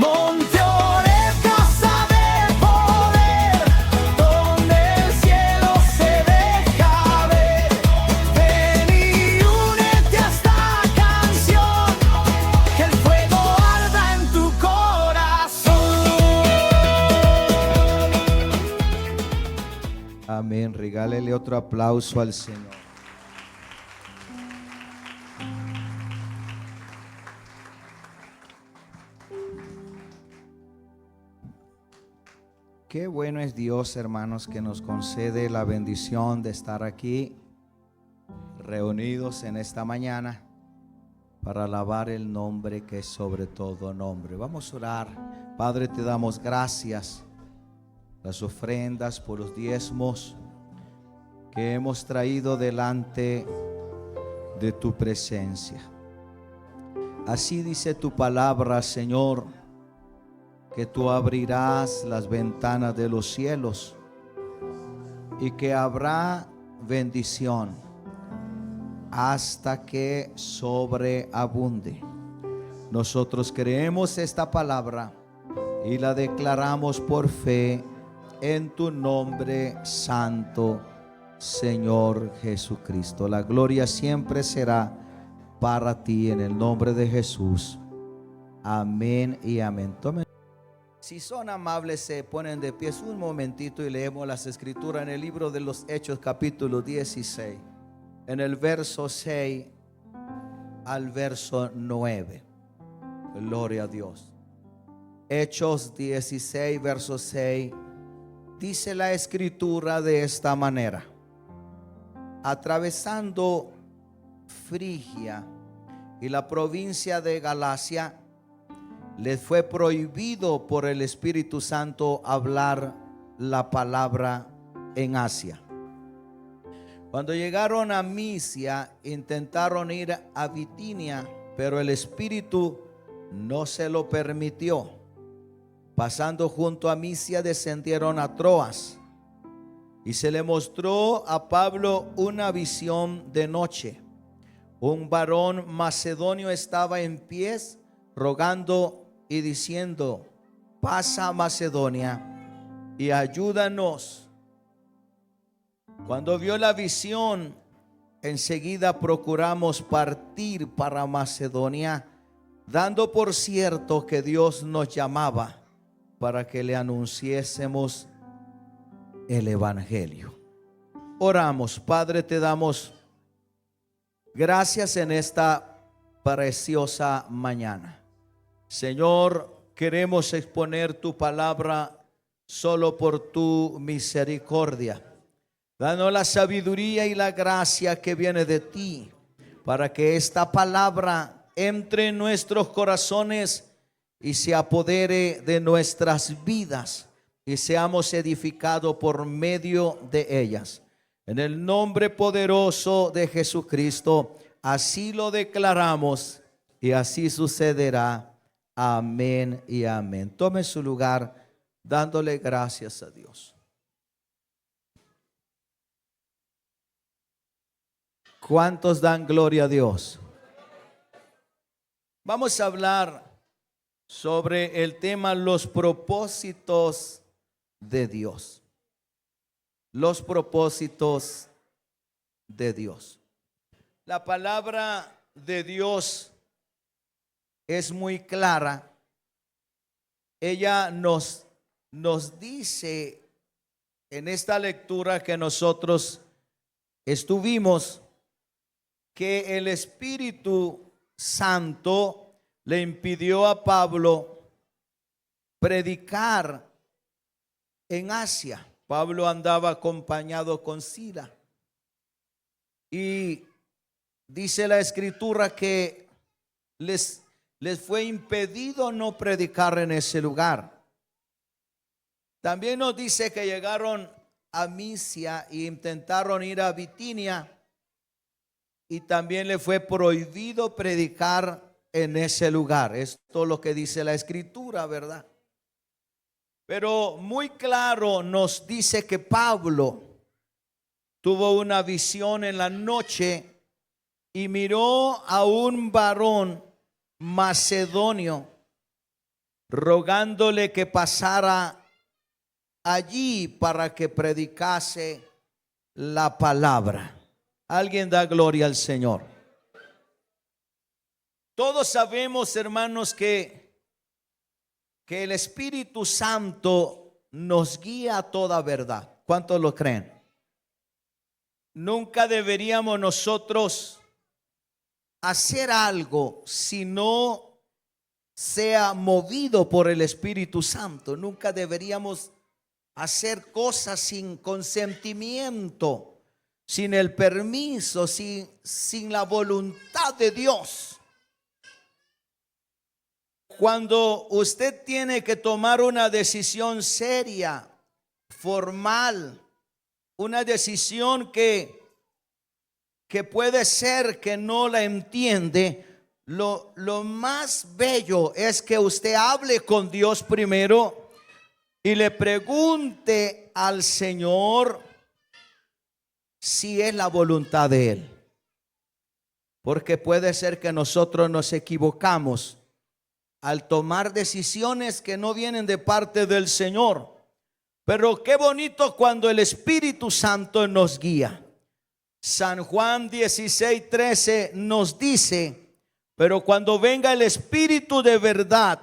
Monte Oreb, casa de poder, donde el cielo se deja ver. Ven y únete a esta canción, que el fuego arda en tu corazón. Amén. Regálele otro aplauso al Señor. Qué bueno es Dios, hermanos, que nos concede la bendición de estar aquí reunidos en esta mañana para alabar el nombre que es sobre todo nombre. Vamos a orar. Padre, te damos gracias por las ofrendas, por los diezmos que hemos traído delante de tu presencia. Así dice tu palabra, Señor, que tú abrirás las ventanas de los cielos y que habrá bendición hasta que sobreabunde. Nosotros creemos esta palabra y la declaramos por fe en tu nombre santo, Señor Jesucristo. La gloria siempre será para ti en el nombre de Jesús. Amén y amén. Tomen. Si son amables, se ponen de pie un momentito y leemos las escrituras en el libro de los Hechos, capítulo 16, en el verso 6 al verso 9. Gloria a Dios. Hechos 16, verso 6. Dice la escritura de esta manera: atravesando Frigia y la provincia de Galacia, les fue prohibido por el Espíritu Santo hablar la palabra en Asia. Cuando llegaron a Misia, intentaron ir a Bitinia, pero el Espíritu no se lo permitió. Pasando junto a Misia, descendieron a Troas, y se le mostró a Pablo una visión de noche. Un varón macedonio estaba en pies, rogando y diciendo: pasa a Macedonia y ayúdanos. Cuando vio la visión, enseguida procuramos partir para Macedonia, dando por cierto que Dios nos llamaba para que le anunciésemos el evangelio. Oramos. Padre, te damos gracias en esta preciosa mañana. Señor, queremos exponer tu palabra solo por tu misericordia. Danos la sabiduría y la gracia que viene de ti, para que esta palabra entre en nuestros corazones y se apodere de nuestras vidas, y seamos edificados por medio de ellas. En el nombre poderoso de Jesucristo, así lo declaramos y así sucederá. Amén y amén. Tome su lugar dándole gracias a Dios. ¿Cuántos dan gloria a Dios? Vamos a hablar sobre el tema los propósitos de Dios. Los propósitos de Dios. La palabra de Dios es muy clara. Ella nos dice en esta lectura que nosotros estuvimos, que el Espíritu Santo le impidió a Pablo predicar en Asia. Pablo andaba acompañado con Sila, y dice la escritura que les fue impedido no predicar en ese lugar. También nos dice que llegaron a Misia e intentaron ir a Bitinia, y también le fue prohibido predicar en ese lugar. Esto es lo que dice la escritura, ¿verdad? Pero muy claro nos dice que Pablo tuvo una visión en la noche y miró a un varón macedonio rogándole que pasara allí para que predicase la palabra. Alguien da gloria al Señor. Todos sabemos, hermanos, que el Espíritu Santo nos guía a toda verdad. ¿Cuántos lo creen? Nunca deberíamos nosotros hacer algo si no sea movido por el Espíritu Santo. Nunca deberíamos hacer cosas sin consentimiento, sin el permiso, sin la voluntad de Dios. Cuando usted tiene que tomar una decisión seria, formal, una decisión que puede ser que no la entiende, lo más bello es que usted hable con Dios primero y le pregunte al Señor si es la voluntad de Él. Porque puede ser que nosotros nos equivocamos al tomar decisiones que no vienen de parte del Señor. Pero qué bonito cuando el Espíritu Santo nos guía. San Juan 16:13 nos dice: pero cuando venga el Espíritu de verdad,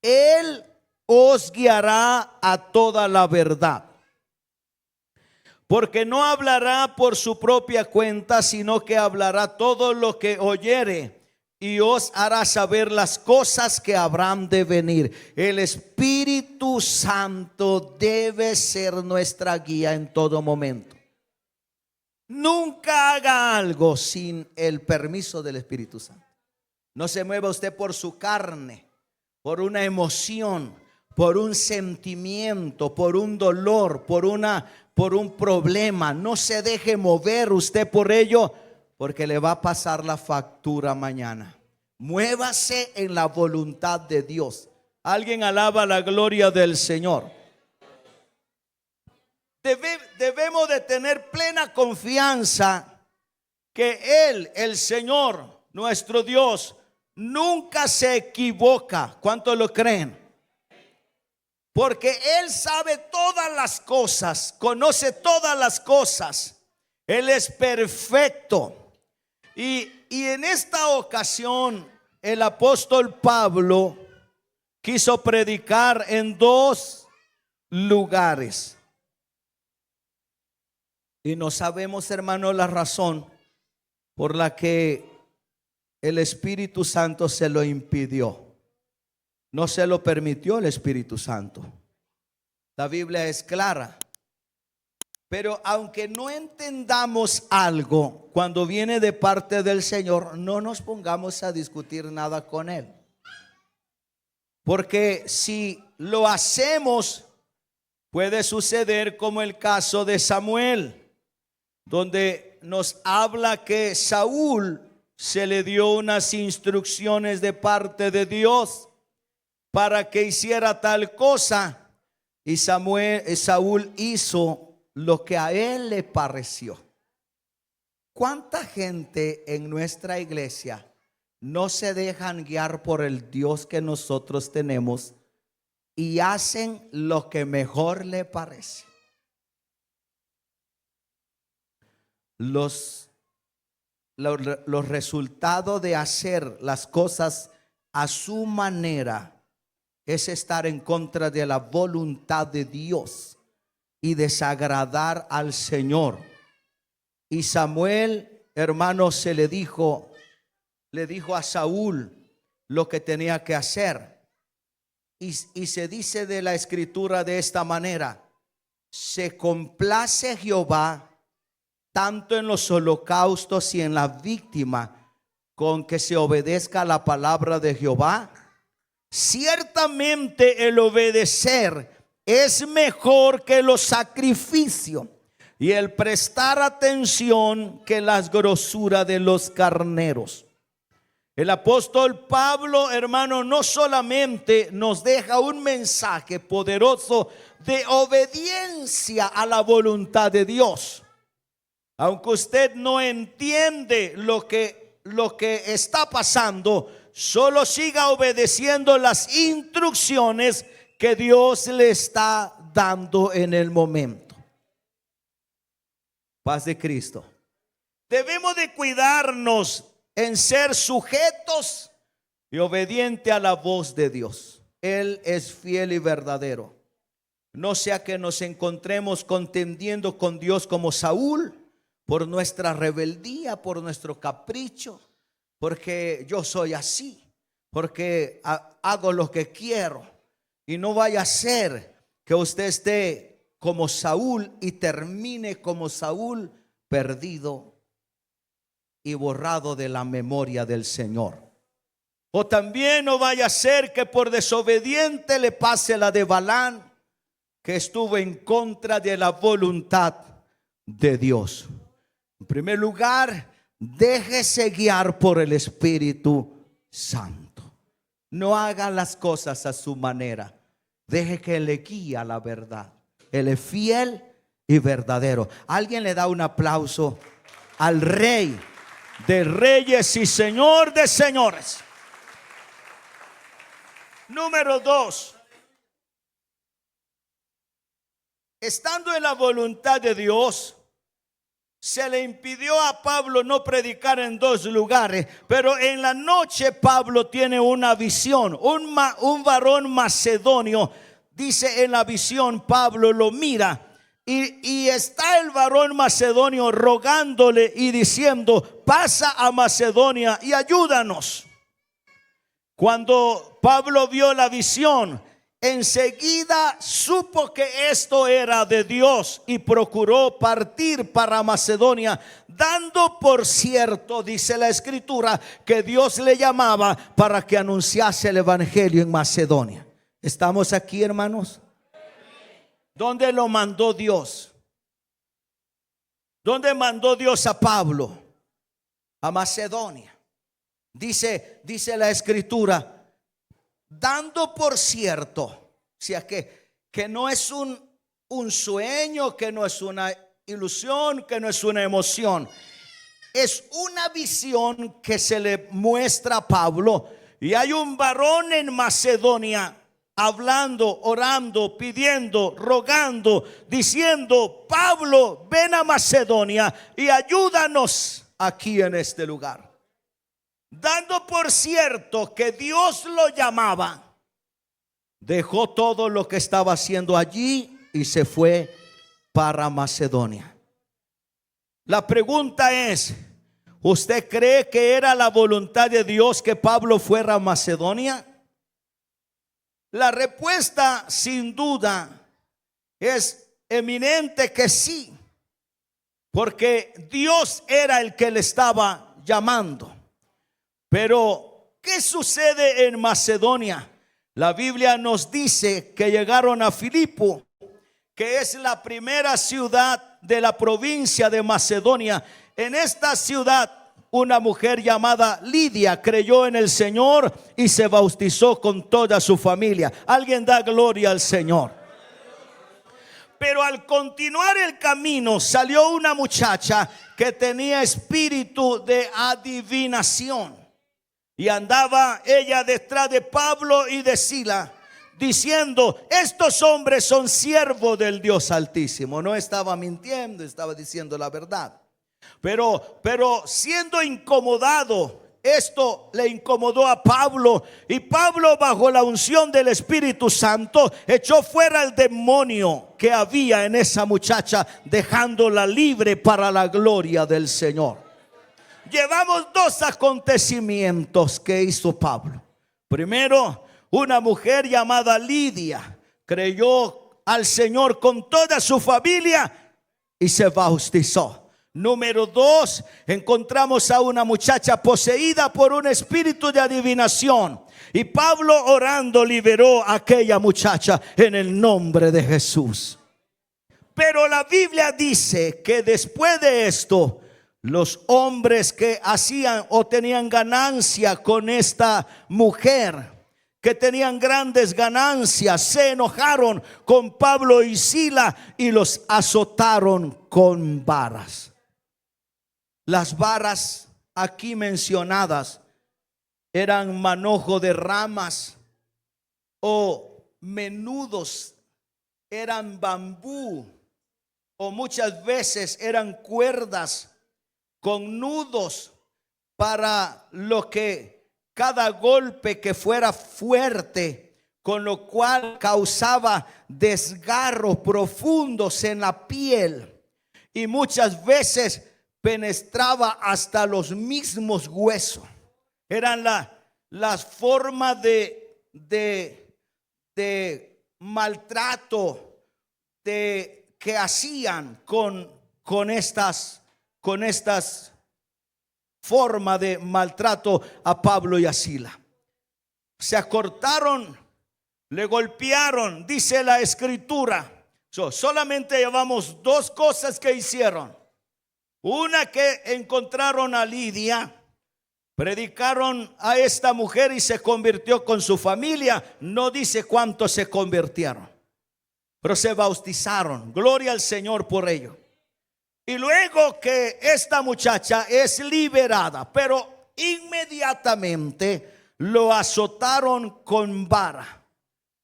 Él os guiará a toda la verdad. Porque no hablará por su propia cuenta, sino que hablará todo lo que oyere, y os hará saber las cosas que habrán de venir. El Espíritu Santo debe ser nuestra guía en todo momento. Nunca haga algo sin el permiso del Espíritu Santo. No se mueva usted por su carne, por una emoción, por un sentimiento, por un dolor, por un problema. No se deje mover usted por ello, porque le va a pasar la factura mañana. Muévase en la voluntad de Dios. Alguien alaba la gloria del Señor. Debemos de tener plena confianza que Él, el Señor, nuestro Dios, nunca se equivoca. ¿Cuántos lo creen? Porque Él sabe todas las cosas, conoce todas las cosas. Él es perfecto. Y en esta ocasión el apóstol Pablo quiso predicar en dos lugares. Y no sabemos, hermano, la razón por la que el Espíritu Santo se lo impidió. No se lo permitió el Espíritu Santo. La Biblia es clara. Pero aunque no entendamos algo cuando viene de parte del Señor, no nos pongamos a discutir nada con Él. Porque si lo hacemos, puede suceder como el caso de Samuel, donde nos habla que Saúl se le dio unas instrucciones de parte de Dios para que hiciera tal cosa, y Saúl hizo lo que a él le pareció. ¿Cuánta gente en nuestra iglesia no se dejan guiar por el Dios que nosotros tenemos y hacen lo que mejor le parece? Los resultados de hacer las cosas a su manera es estar en contra de la voluntad de Dios y desagradar al Señor. Y Samuel, hermano, le dijo a Saúl lo que tenía que hacer. Y se dice de la escritura de esta manera: se complace Jehová tanto en los holocaustos y en la víctima, con que se obedezca la palabra de Jehová. Ciertamente el obedecer es mejor que los sacrificios, y el prestar atención que las grosuras de los carneros. El apóstol Pablo, hermano, no solamente nos deja un mensaje poderoso de obediencia a la voluntad de Dios. Aunque usted no entiende lo que está pasando, Solo siga obedeciendo las instrucciones que Dios le está dando en el momento. Paz de Cristo. Debemos de cuidarnos en ser sujetos y obedientes a la voz de Dios. Él es fiel y verdadero. No sea que nos encontremos contendiendo con Dios como Saúl por nuestra rebeldía, por nuestro capricho, porque yo soy así, porque hago lo que quiero. Y no vaya a ser que usted esté como Saúl y termine como Saúl, perdido y borrado de la memoria del Señor. O también no vaya a ser que por desobediente le pase la de Balán, que estuvo en contra de la voluntad de Dios. En primer lugar, déjese guiar por el Espíritu Santo. No haga las cosas a su manera. Deje que le guíe a la verdad. Él es fiel y verdadero. Alguien le da un aplauso al Rey de reyes y Señor de señores. Número 2. Estando en la voluntad de Dios, se le impidió a Pablo no predicar en 2 lugares, pero en la noche Pablo tiene una visión. Un varón macedonio, dice en la visión, Pablo lo mira y está el varón macedonio rogándole y diciendo: pasa a Macedonia y ayúdanos. Cuando Pablo vio la visión, enseguida supo que esto era de Dios y procuró partir para Macedonia, dando por cierto, dice la Escritura, que Dios le llamaba para que anunciase el evangelio en Macedonia. ¿Estamos aquí, hermanos? ¿Dónde lo mandó Dios? ¿Dónde mandó Dios a Pablo? A Macedonia. Dice la Escritura, dando por cierto, o sea que no es un sueño, que no es una ilusión, que no es una emoción. Es una visión que se le muestra a Pablo. Y hay un varón en Macedonia hablando, orando, pidiendo, rogando, diciendo: Pablo, ven a Macedonia y ayúdanos aquí en este lugar. Dando por cierto que Dios lo llamaba, dejó todo lo que estaba haciendo allí y se fue para Macedonia. La pregunta es: ¿usted cree que era la voluntad de Dios que Pablo fuera a Macedonia? La respuesta sin duda es eminente que sí, porque Dios era el que le estaba llamando. Pero ¿qué sucede en Macedonia? La Biblia nos dice que llegaron a Filipo, que es la primera ciudad de la provincia de Macedonia. En esta ciudad una mujer llamada Lidia creyó en el Señor y se bautizó con toda su familia. Alguien da gloria al Señor. Pero al continuar el camino salió una muchacha que tenía espíritu de adivinación. Y andaba ella detrás de Pablo y de Sila, diciendo: estos hombres son siervos del Dios Altísimo. No estaba mintiendo, estaba diciendo la verdad. Pero siendo incomodado, esto le incomodó a Pablo. Y Pablo, bajo la unción del Espíritu Santo, echó fuera el demonio que había en esa muchacha, dejándola libre para la gloria del Señor. Llevamos 2 acontecimientos que hizo Pablo. Primero, una mujer llamada Lidia creyó al Señor con toda su familia y se bautizó. Número 2, encontramos a una muchacha poseída por un espíritu de adivinación. Y Pablo, orando, liberó a aquella muchacha en el nombre de Jesús. Pero la Biblia dice que después de esto, los hombres que hacían o tenían ganancia con esta mujer, que tenían grandes ganancias, se enojaron con Pablo y Sila y los azotaron con varas. Las varas aquí mencionadas eran manojo de ramas, o menudos eran bambú, o muchas veces eran cuerdas con nudos para lo que cada golpe que fuera fuerte, con lo cual causaba desgarros profundos en la piel y muchas veces penetraba hasta los mismos huesos. Eran las formas de maltrato que hacían con estas formas de maltrato a Pablo y a Silas. Se acortaron, le golpearon, dice la escritura. Solamente llevamos dos cosas que hicieron. Una, que encontraron a Lidia, predicaron a esta mujer y se convirtió con su familia. No dice cuántos se convirtieron, pero se bautizaron. Gloria al Señor por ello. Y luego que esta muchacha es liberada, pero inmediatamente lo azotaron con vara.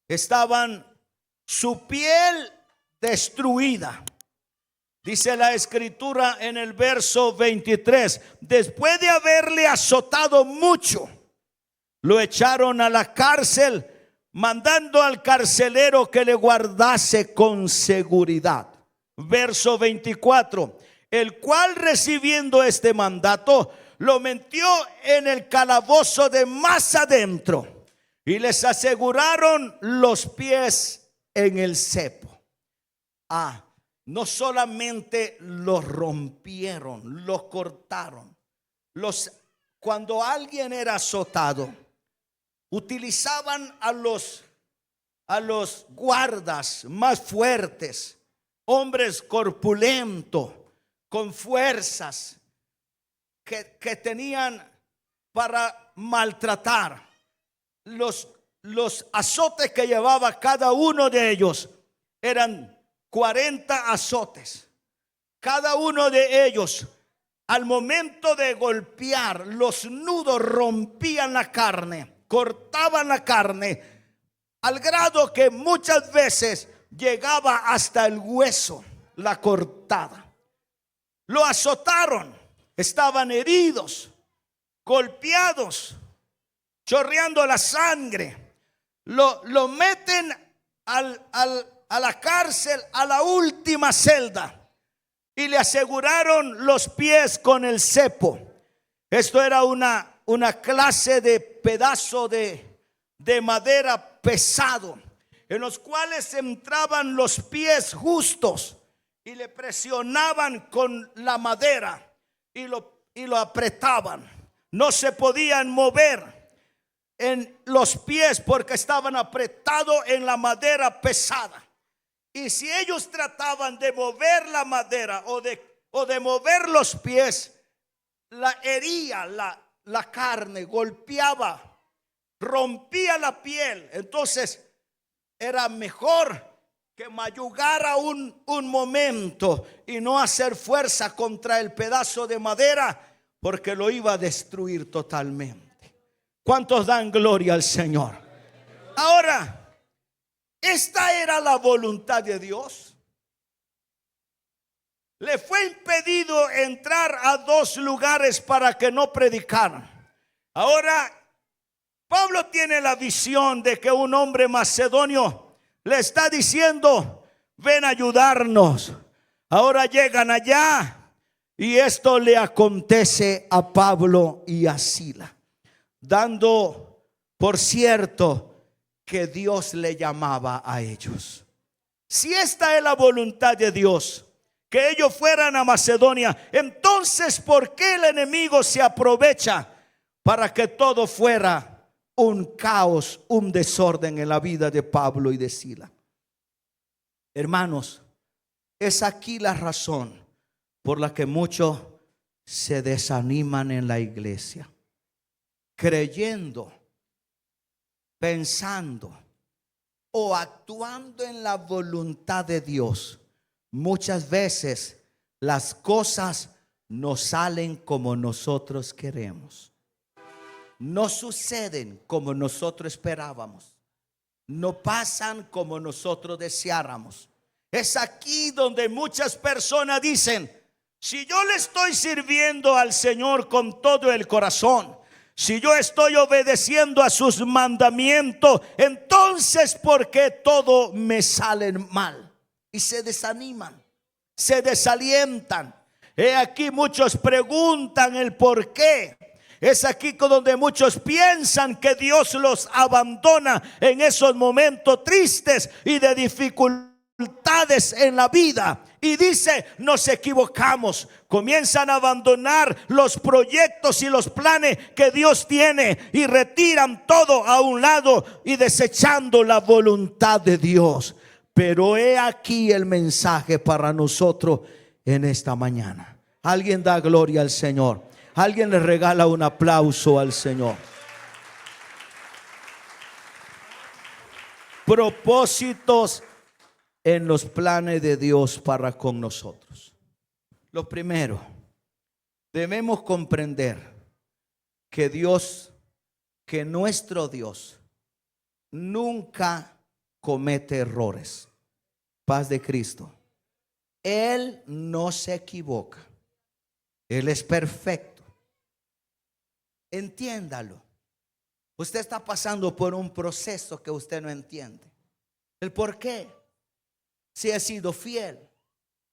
Estaban su piel destruida. Dice la escritura en el verso 23, después de haberle azotado mucho, lo echaron a la cárcel, mandando al carcelero que le guardase con seguridad. Verso 24, el cual recibiendo este mandato, lo metió en el calabozo de más adentro y les aseguraron los pies en el cepo. No solamente los rompieron, los cortaron. Cuando alguien era azotado, utilizaban a los guardas más fuertes, hombres corpulentos, con fuerzas, que tenían para maltratar. Los azotes que llevaba cada uno de ellos eran 40 azotes. Cada uno de ellos, al momento de golpear, los nudos rompían la carne, cortaban la carne, al grado que muchas veces llegaba hasta el hueso la cortada. Lo azotaron, estaban heridos, golpeados, chorreando la sangre. Lo meten a la cárcel, a la última celda, y le aseguraron los pies con el cepo. Esto era una clase de pedazo de madera pesado, en los cuales entraban los pies justos y le presionaban con la madera y lo apretaban. No se podían mover en los pies porque estaban apretados en la madera pesada. Y si ellos trataban de mover la madera o de mover los pies, la hería la carne, golpeaba, rompía la piel. Entonces era mejor que mayugara un momento y no hacer fuerza contra el pedazo de madera, porque lo iba a destruir totalmente. ¿Cuántos dan gloria al Señor? Ahora, esta era la voluntad de Dios. Le fue impedido entrar a 2 lugares para que no predicaran. Ahora, Pablo tiene la visión de que un hombre macedonio le está diciendo: ven a ayudarnos. Ahora llegan allá y esto le acontece a Pablo y a Silas, dando por cierto que Dios le llamaba a ellos. Si esta es la voluntad de Dios, que ellos fueran a Macedonia, entonces ¿por qué el enemigo se aprovecha para que todo fuera un caos, un desorden en la vida de Pablo y de Silas? Hermanos, es aquí la razón por la que muchos se desaniman en la iglesia, creyendo, pensando o actuando en la voluntad de Dios. Muchas veces las cosas no salen como nosotros queremos. no suceden como nosotros esperábamos, no pasan como nosotros deseáramos. Es aquí donde muchas personas dicen: si yo le estoy sirviendo al Señor con todo el corazón, si yo estoy obedeciendo a sus mandamientos, entonces ¿por qué todo me sale mal? Y se desaniman, se desalientan. He aquí muchos preguntan el por qué. Es aquí donde muchos piensan que Dios los abandona en esos momentos tristes y de dificultades en la vida. Y dice: nos equivocamos. Comienzan a abandonar los proyectos y los planes que Dios tiene y retiran todo a un lado y desechando la voluntad de Dios. Pero he aquí el mensaje para nosotros en esta mañana. Alguien da gloria al Señor. Alguien le regala un aplauso al Señor. Propósitos en los planes de Dios para con nosotros. Lo primero, debemos comprender que Dios, que nuestro Dios nunca comete errores. Paz de Cristo. Él no se equivoca. Él es perfecto. Entiéndalo. Usted está pasando por un proceso que usted no entiende. ¿El por qué? Si he sido fiel,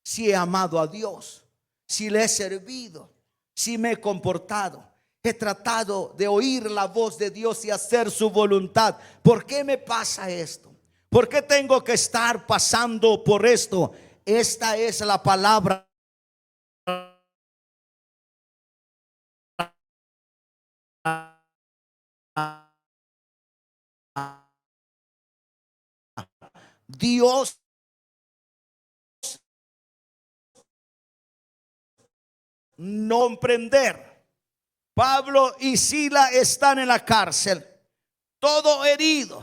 si he amado a Dios, si le he servido, si me he comportado, he tratado de oír la voz de Dios y hacer su voluntad. ¿Por qué me pasa esto? ¿Por qué tengo que estar pasando por esto? Esta es la palabra. Dios no comprender. Pablo y Sila están en la cárcel, todo herido,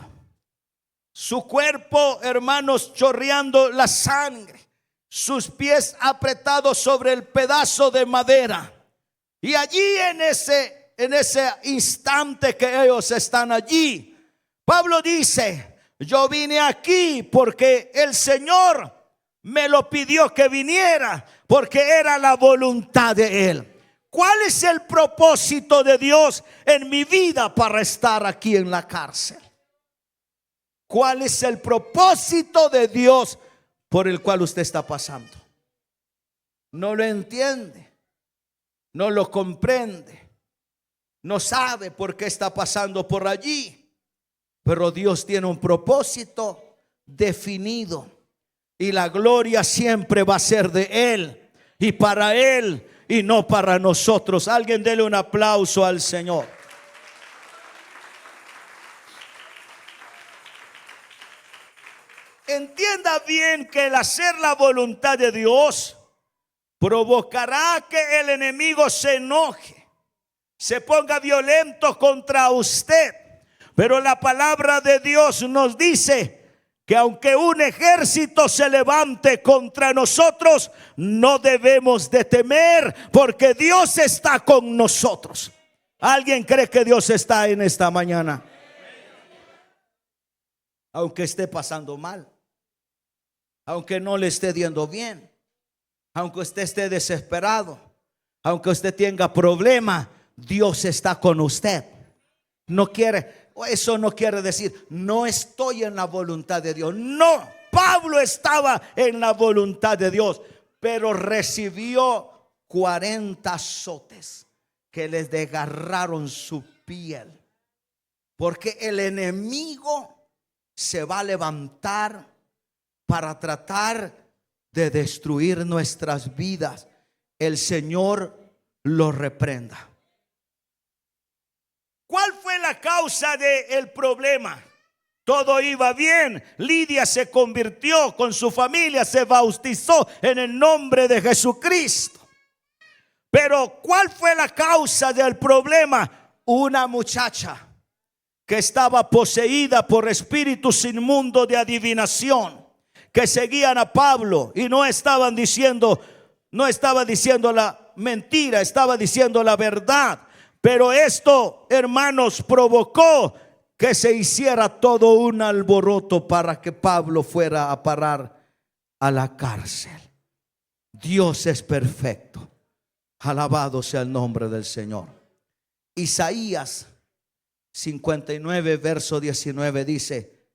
su cuerpo, hermanos, chorreando la sangre, sus pies apretados sobre el pedazo de madera. Y allí en ese instante que ellos están allí, Pablo dice: yo vine aquí porque el Señor me lo pidió que viniera, porque era la voluntad de Él. ¿Cuál es el propósito de Dios en mi vida para estar aquí en la cárcel? ¿Cuál es el propósito de Dios por el cual usted está pasando? No lo entiende, no lo comprende, no sabe por qué está pasando por allí. Pero Dios tiene un propósito definido y la gloria siempre va a ser de Él y para Él y no para nosotros. Alguien dele un aplauso al Señor. Entienda bien que el hacer la voluntad de Dios provocará que el enemigo se enoje, se ponga violento contra usted. Pero la palabra de Dios nos dice que aunque un ejército se levante contra nosotros, no debemos de temer, porque Dios está con nosotros. ¿Alguien cree que Dios está en esta mañana? Aunque esté pasando mal, aunque no le esté yendo bien, aunque usted esté desesperado, aunque usted tenga problema, Dios está con usted. No quiere. Eso no quiere decir no estoy en la voluntad de Dios. No, Pablo estaba en la voluntad de Dios, pero recibió 40 azotes que les desgarraron su piel, porque el enemigo se va a levantar para tratar de destruir nuestras vidas. El Señor lo reprenda. ¿Cuál fue la causa del problema? Todo iba bien. Lidia se convirtió con su familia, se bautizó en el nombre de Jesucristo. Pero ¿cuál fue la causa del problema? Una muchacha que estaba poseída por espíritus inmundos de adivinación, que seguían a Pablo y no estaba diciendo la mentira, estaba diciendo la verdad. Pero esto, hermanos, provocó que se hiciera todo un alboroto para que Pablo fuera a parar a la cárcel. Dios es perfecto. Alabado sea el nombre del Señor. Isaías 59, verso 19 dice: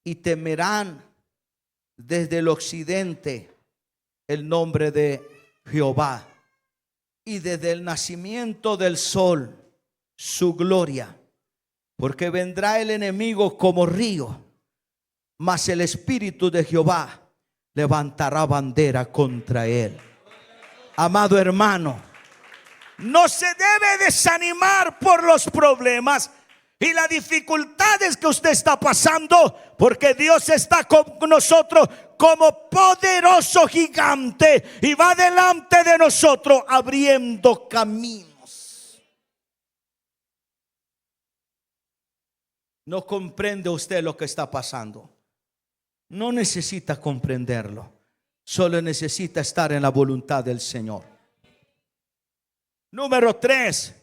y temerán desde el occidente el nombre de Jehová, y desde el nacimiento del sol su gloria, porque vendrá el enemigo como río, mas el Espíritu de Jehová levantará bandera contra él. Amado hermano, no se debe desanimar por los problemas y las dificultades que usted está pasando, porque Dios está con nosotros como poderoso gigante y va delante de nosotros abriendo caminos. ¿No comprende usted lo que está pasando? No necesita comprenderlo, solo necesita estar en la voluntad del Señor. Número 3.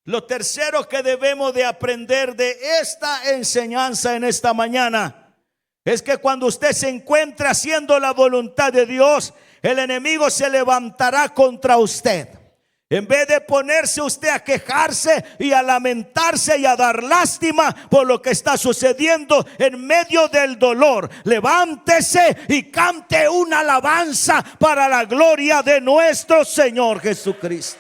Lo tercero que debemos de aprender de esta enseñanza en esta mañana es que cuando usted se encuentre haciendo la voluntad de Dios, el enemigo se levantará contra usted. En vez de ponerse usted a quejarse y a lamentarse y a dar lástima por lo que está sucediendo en medio del dolor, levántese y cante una alabanza para la gloria de nuestro Señor Jesucristo.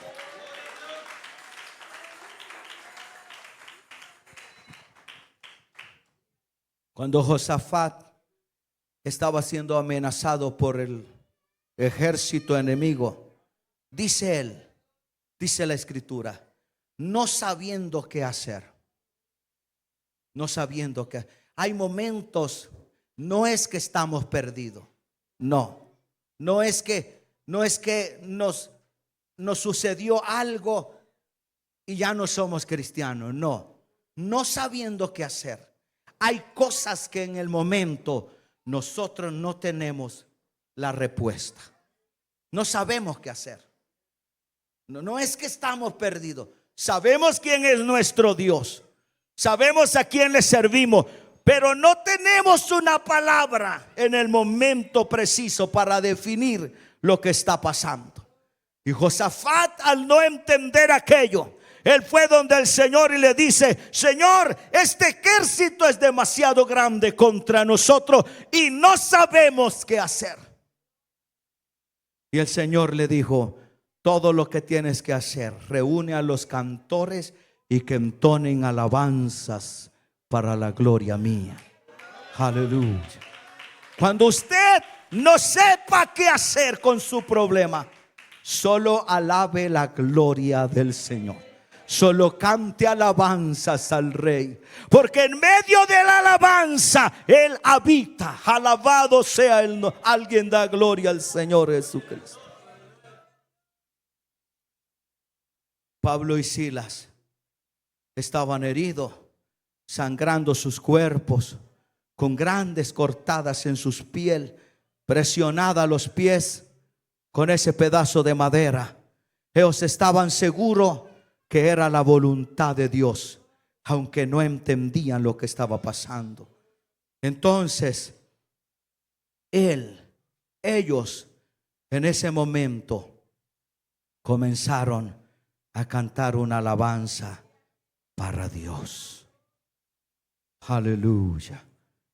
Cuando Josafat estaba siendo amenazado por el ejército enemigo, dice él, dice la escritura, no sabiendo qué hacer. No sabiendo qué. Hay momentos, no es que estamos perdidos. No es que nos sucedió algo y ya no somos cristianos. No sabiendo qué hacer. Hay cosas que en el momento nosotros no tenemos la respuesta. No sabemos qué hacer. No es que estamos perdidos. Sabemos quién es nuestro Dios. Sabemos a quién le servimos. Pero no tenemos una palabra en el momento preciso para definir lo que está pasando. Y Josafat, al no entender aquello, él fue donde el Señor y le dice: Señor, este ejército es demasiado grande contra nosotros y no sabemos qué hacer. Y el Señor le dijo: todo lo que tienes que hacer, reúne a los cantores y que entonen alabanzas para la gloria mía. Aleluya. Cuando usted no sepa qué hacer con su problema, solo alabe la gloria del Señor. Solo cante alabanzas al Rey, porque en medio de la alabanza Él habita. Alabado sea Él. Alguien da gloria al Señor Jesucristo. Pablo y Silas estaban heridos, sangrando sus cuerpos, con grandes cortadas en sus piel, presionada los pies con ese pedazo de madera. Ellos estaban seguros que era la voluntad de Dios, aunque no entendían lo que estaba pasando. Entonces, ellos en ese momento comenzaron a cantar una alabanza para Dios. Aleluya.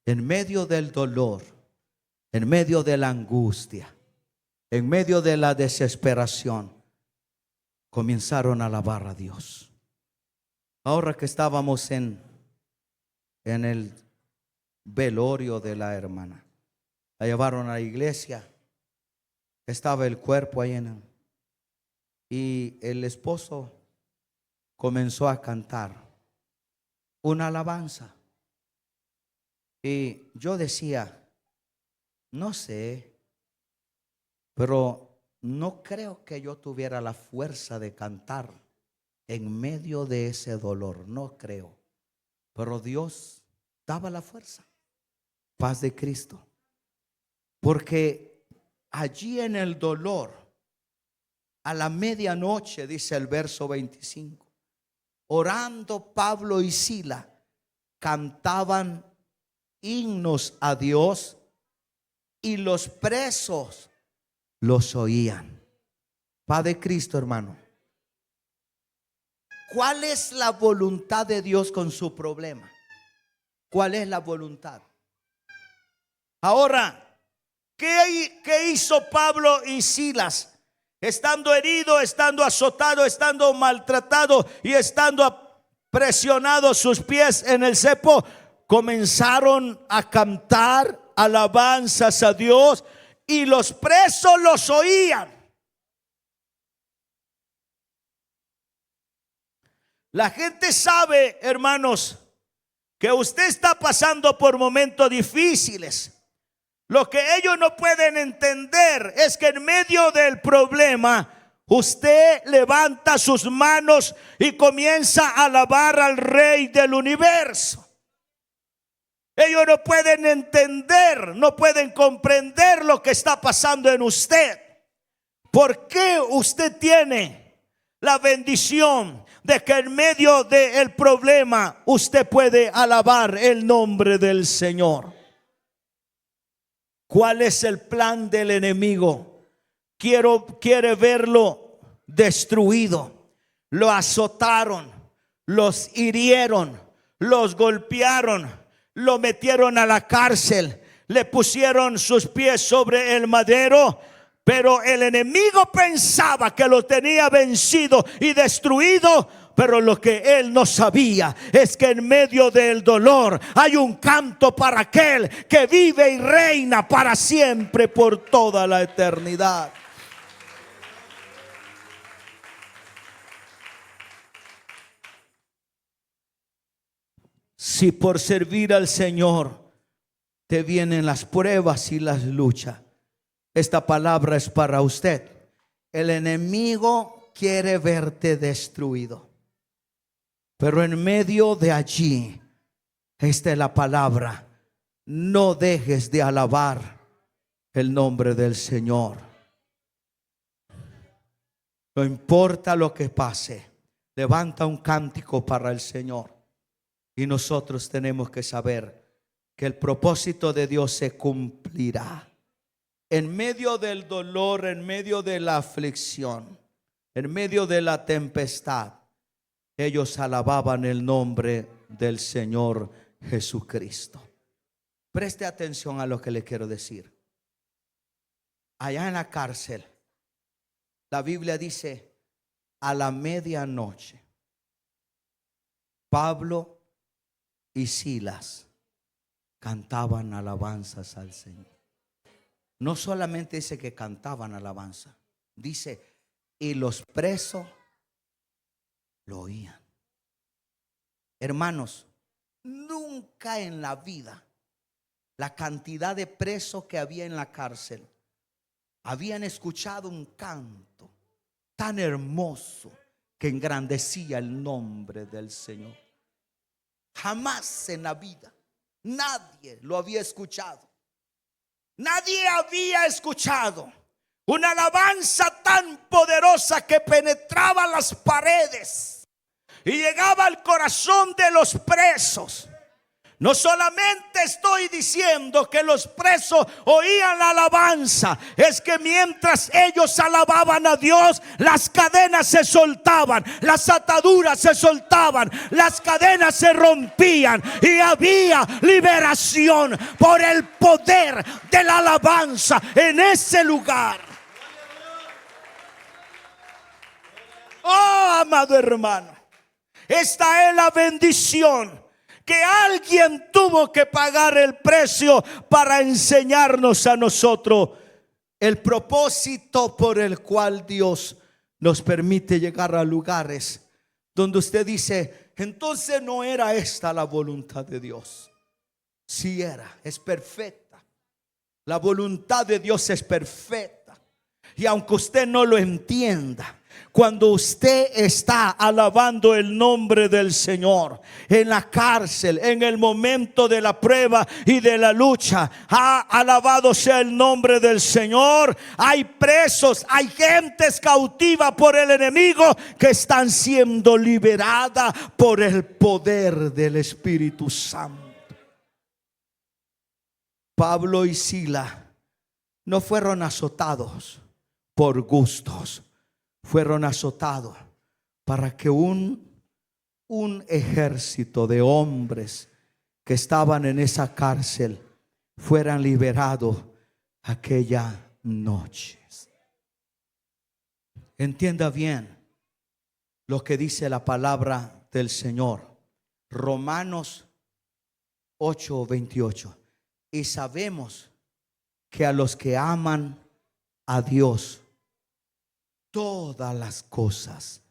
En medio del dolor, en medio de la angustia, en medio de la desesperación, comenzaron a alabar a Dios. Ahora que estábamos en el velorio de la hermana, la llevaron a la iglesia, estaba el cuerpo ahí y el esposo comenzó a cantar una alabanza. Y yo decía, no sé, pero no creo que yo tuviera la fuerza de cantar en medio de ese dolor, no creo. Pero Dios daba la fuerza. Paz de Cristo. Porque allí en el dolor, a la medianoche, dice el verso 25, orando Pablo y Sila, cantaban himnos a Dios y los presos los oían. Padre Cristo, hermano, ¿cuál es la voluntad de Dios con su problema? ¿Cuál es la voluntad? Ahora, ¿qué hizo Pablo y Silas? Estando herido, estando azotado, estando maltratado y estando presionados sus pies en el cepo, comenzaron a cantar alabanzas a Dios y los presos los oían. La gente sabe, hermanos, que usted está pasando por momentos difíciles. Lo que ellos no pueden entender es que en medio del problema usted levanta sus manos y comienza a alabar al Rey del universo. Ellos no pueden entender, no pueden comprender lo que está pasando en usted. ¿Por qué usted tiene la bendición de que en medio del problema usted puede alabar el nombre del Señor? ¿Cuál es el plan del enemigo? Quiere verlo destruido. Lo azotaron, los hirieron, los golpearon, lo metieron a la cárcel, le pusieron sus pies sobre el madero. Pero el enemigo pensaba que lo tenía vencido y destruido. Pero lo que él no sabía es que en medio del dolor hay un canto para aquel que vive y reina para siempre por toda la eternidad. Si por servir al Señor te vienen las pruebas y las luchas, esta palabra es para usted. El enemigo quiere verte destruido. Pero en medio de allí, esta es la palabra: no dejes de alabar el nombre del Señor. No importa lo que pase, levanta un cántico para el Señor. Y nosotros tenemos que saber que el propósito de Dios se cumplirá. En medio del dolor, en medio de la aflicción, en medio de la tempestad, ellos alababan el nombre del Señor Jesucristo. Preste atención a lo que le quiero decir. Allá en la cárcel, la Biblia dice, a la medianoche, Pablo y Silas cantaban alabanzas al Señor. No solamente dice que cantaban alabanza, dice, y los presos lo oían. Hermanos, nunca en la vida la cantidad de presos que había en la cárcel habían escuchado un canto tan hermoso que engrandecía el nombre del Señor. Jamás en la vida nadie lo había escuchado. Nadie había escuchado una alabanza tan poderosa que penetraba las paredes y llegaba al corazón de los presos. No solamente estoy diciendo que los presos oían la alabanza, es que mientras ellos alababan a Dios, las cadenas se soltaban, las ataduras se soltaban, las cadenas se rompían y había liberación por el poder de la alabanza en ese lugar. Oh, amado hermano, esta es la bendición que alguien tuvo que pagar el precio para enseñarnos a nosotros el propósito por el cual Dios nos permite llegar a lugares donde usted dice, entonces no era esta la voluntad de Dios. Sí era, es perfecta. La voluntad de Dios es perfecta. Y aunque usted no lo entienda, cuando usted está alabando el nombre del Señor en la cárcel, en el momento de la prueba y de la lucha, alabado sea el nombre del Señor. Hay presos, hay gentes cautivas por el enemigo que están siendo liberadas por el poder del Espíritu Santo. Pablo y Silas no fueron azotados por gustos. Fueron azotados para que un ejército de hombres que estaban en esa cárcel fueran liberados aquella noche. Entienda bien lo que dice la palabra del Señor. Romanos 8:28. Y sabemos que a los que aman a Dios, todas las cosas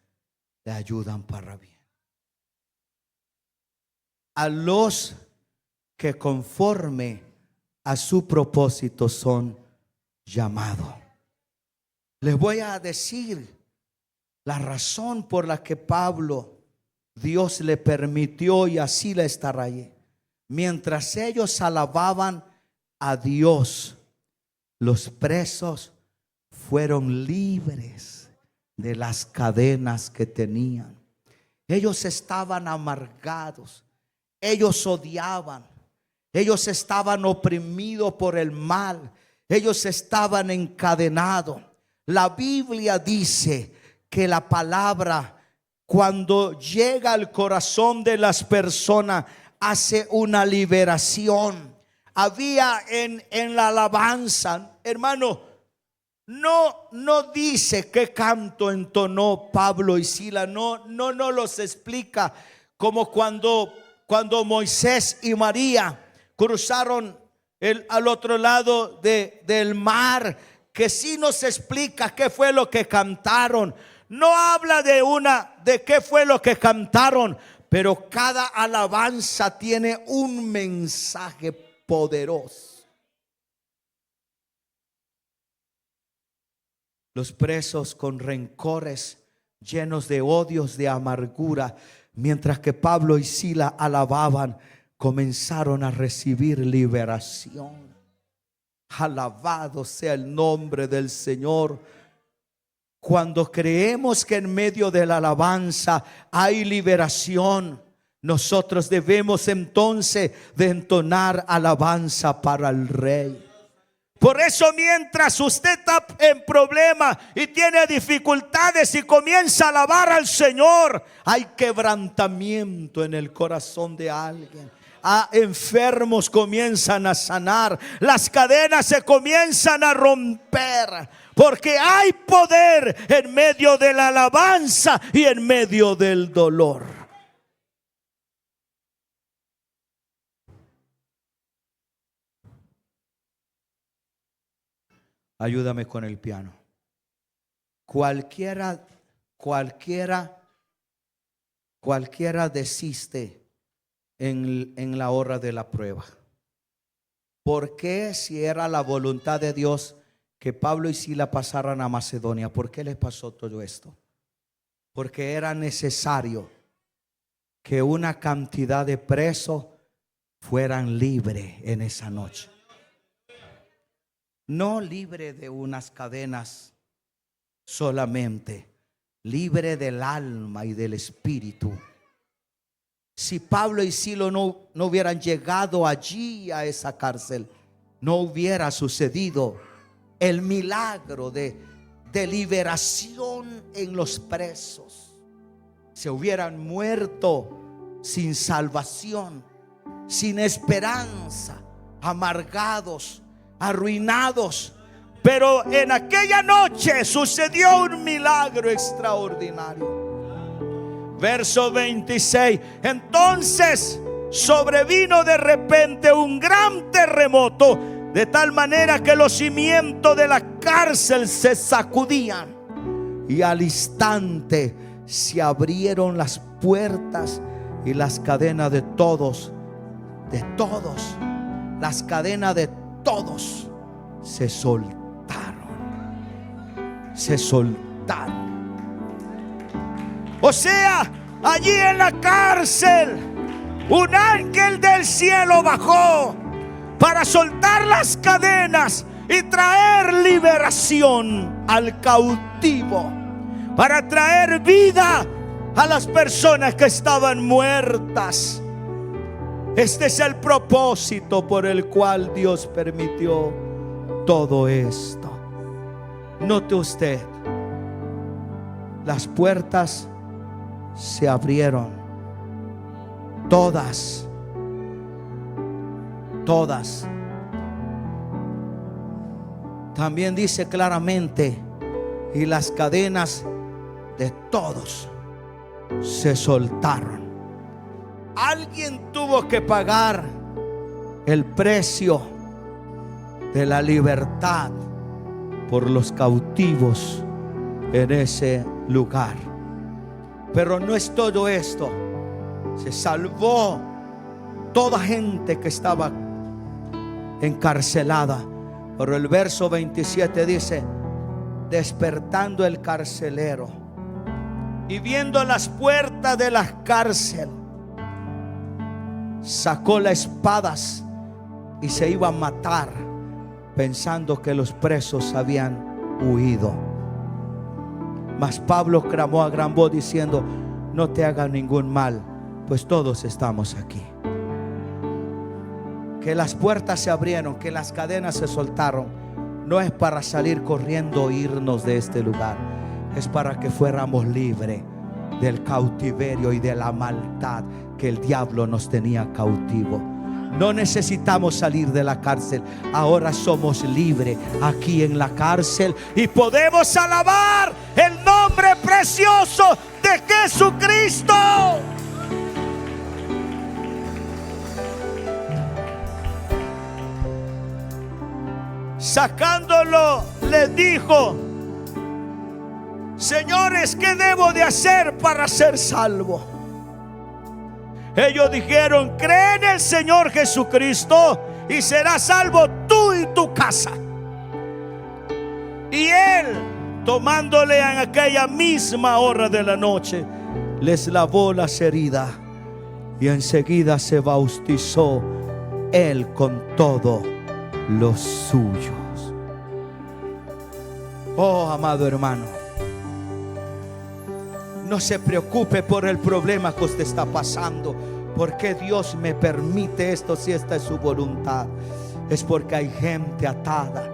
le ayudan para bien. A los que conforme a su propósito son llamados. Les voy a decir la razón por la que Pablo, Dios le permitió y así le estará allí. Mientras ellos alababan a Dios, los presos fueron libres de las cadenas que tenían. Ellos estaban amargados, ellos odiaban, ellos estaban oprimidos por el mal, ellos estaban encadenados. La Biblia dice que la palabra, cuando llega al corazón de las personas, hace una liberación. Había en la alabanza, hermano, no dice qué canto entonó Pablo y Silas, no los explica, como cuando Moisés y María cruzaron al otro lado del mar, que sí nos explica qué fue lo que cantaron. No habla de qué fue lo que cantaron, pero cada alabanza tiene un mensaje poderoso. Los presos con rencores, llenos de odios, de amargura, mientras que Pablo y Silas alababan, comenzaron a recibir liberación. Alabado sea el nombre del Señor. Cuando creemos que en medio de la alabanza hay liberación, nosotros debemos entonces de entonar alabanza para el Rey. Por eso, mientras usted está en problemas y tiene dificultades y comienza a alabar al Señor, hay quebrantamiento en el corazón de alguien. Enfermos comienzan a sanar, las cadenas se comienzan a romper, porque hay poder en medio de la alabanza y en medio del dolor. Ayúdame con el piano. Cualquiera desiste en la hora de la prueba. ¿Por qué, si era la voluntad de Dios que Pablo y Silas pasaran a Macedonia, por qué les pasó todo esto? Porque era necesario que una cantidad de presos fueran libres en esa noche. No libre de unas cadenas solamente, libre del alma y del espíritu. Si Pablo y Silas no hubieran llegado allí a esa cárcel, no hubiera sucedido el milagro de liberación en los presos. Se hubieran muerto sin salvación, sin esperanza, amargados, arruinados. Pero en aquella noche sucedió un milagro extraordinario. Verso 26. Entonces sobrevino de repente un gran terremoto, de tal manera que los cimientos de la cárcel se sacudían, y al instante se abrieron las puertas y las cadenas de todos, las cadenas de todos se soltaron. se soltaron. O sea, allí en la cárcel, un ángel del cielo bajó para soltar las cadenas y traer liberación al cautivo, para traer vida a las personas que estaban muertas. Este es el propósito por el cual Dios permitió todo esto. Note usted, las puertas se abrieron, todas. También dice claramente, y las cadenas de todos se soltaron. Alguien tuvo que pagar el precio de la libertad por los cautivos en ese lugar. Pero no es todo esto. Se salvó toda gente que estaba encarcelada. Pero el verso 27 dice: despertando el carcelero y viendo las puertas de la cárcel, sacó las espadas y se iba a matar, pensando que los presos habían huido. Mas Pablo clamó a gran voz diciendo: no te hagan ningún mal, pues todos estamos aquí. Que las puertas se abrieron, que las cadenas se soltaron, no es para salir corriendo e irnos de este lugar. Es para que fuéramos libres del cautiverio y de la maldad que el diablo nos tenía cautivo. No necesitamos salir de la cárcel. Ahora somos libres aquí en la cárcel y podemos alabar el nombre precioso de Jesucristo. Sacándolo, les dijo: señores, ¿qué debo de hacer para ser salvo? Ellos dijeron: cree en el Señor Jesucristo y serás salvo tú y tu casa. Y él, tomándole en aquella misma hora de la noche, les lavó las heridas y enseguida se bautizó él con todos los suyos. Oh, amado hermano, no se preocupe por el problema que usted está pasando. ¿Por qué Dios me permite esto si esta es su voluntad? Es porque hay gente atada,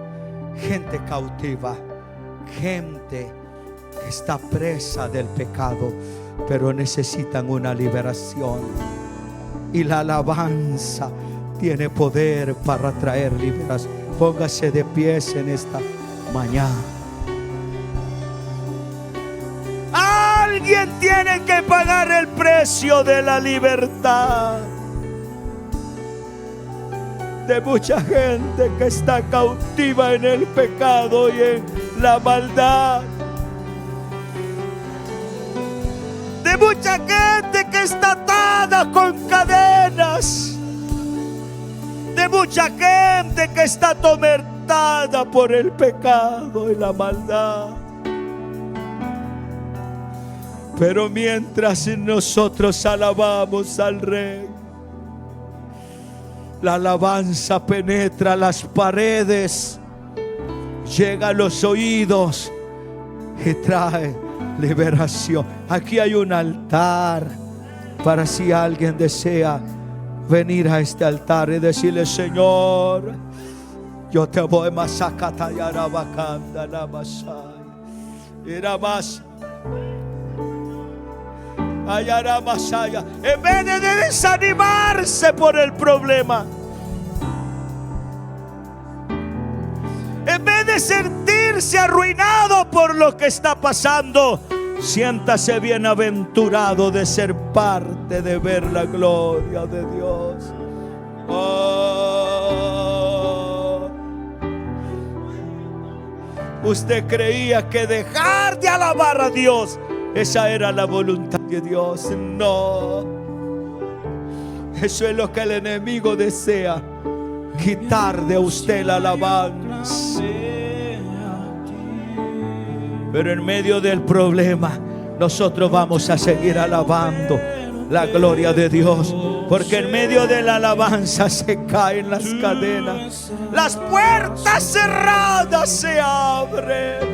gente cautiva, gente que está presa del pecado, pero necesitan una liberación. Y la alabanza tiene poder para traer liberación. Póngase de pies en esta mañana. Alguien tiene que pagar el precio de la libertad de mucha gente que está cautiva en el pecado y en la maldad. De mucha gente que está atada con cadenas. De mucha gente que está atormentada por el pecado y la maldad. Pero mientras nosotros alabamos al Rey, la alabanza penetra las paredes, llega a los oídos y trae liberación. Aquí hay un altar para si alguien desea venir a este altar y decirle: Señor, yo te voy más a catayarabacanda la masaya. Era más. En vez de desanimarse por el problema, en vez de sentirse arruinado por lo que está pasando, siéntase bienaventurado de ser parte de ver la gloria de Dios. Oh. Usted creía que dejar de alabar a Dios, esa era la voluntad de Dios. No. Eso es lo que el enemigo desea: quitar de usted la alabanza. Pero en medio del problema, nosotros vamos a seguir alabando la gloria de Dios. Porque en medio de la alabanza se caen las cadenas, las puertas cerradas se abren,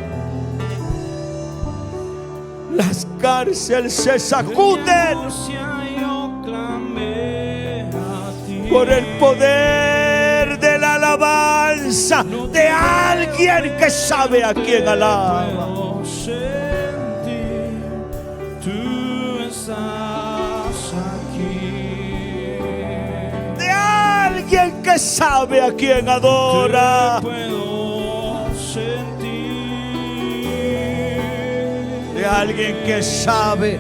las cárceles se sacuden por el poder de la alabanza de alguien que sabe a quién alaba. Alguien que sabe a quién adora. De alguien que sabe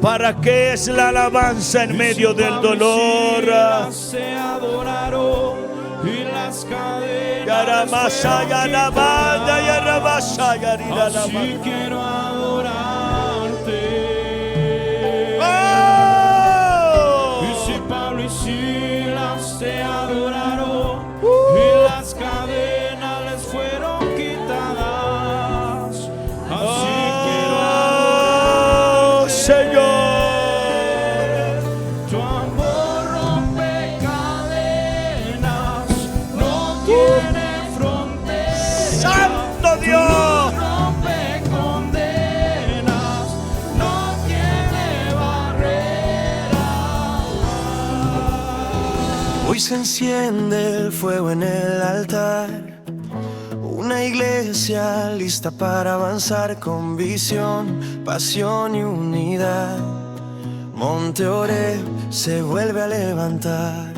para qué es la alabanza en medio del dolor. Así quiero adorarte. Se adoraron y las cadenas les fueron quitadas. Así quiero adorar, Señor. Tu amor rompe cadenas, no tiene fronteras. Santo Dios. Rompe condenas, no tiene barreras. Hoy se enciende el fuego en el altar, una iglesia lista para avanzar con visión, pasión y unidad. Monte Oreb se vuelve a levantar.